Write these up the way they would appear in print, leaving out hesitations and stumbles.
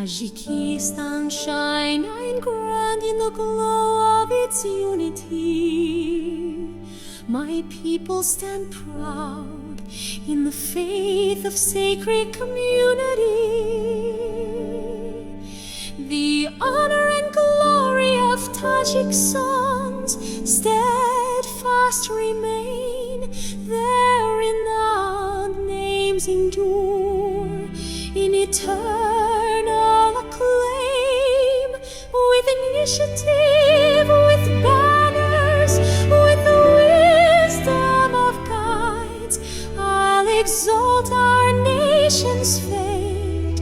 Tajikistan shining grand in the glow of its unity. My people stand proud in the faith of sacred community. The honor and glory of Tajik sons steadfast remain. Their renowned names endure in eternal acclaim. With initiative, with banners, with the wisdom of guides, I'll exalt our nation's fate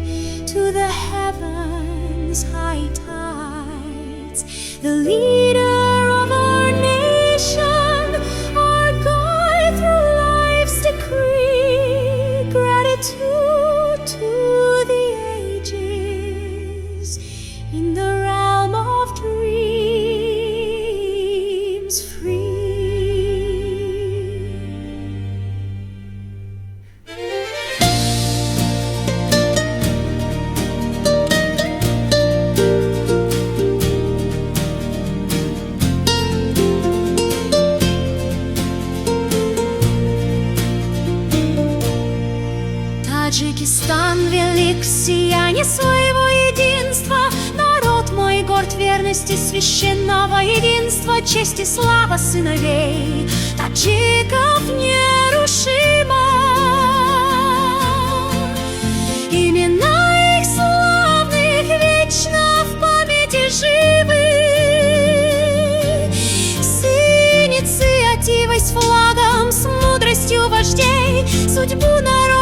to the heavens' high tides. The leader of our nation, our guide through life's decree, gratitude to the ages in the realm of dreams free. Таджикистан велик в сиянии своего единства. Народ мой горд верности священного единства. Честь и слава сыновей таджиков нерушима. Имена их славных вечно в памяти живы. С инициативой, с флагом, с мудростью вождей судьбу народа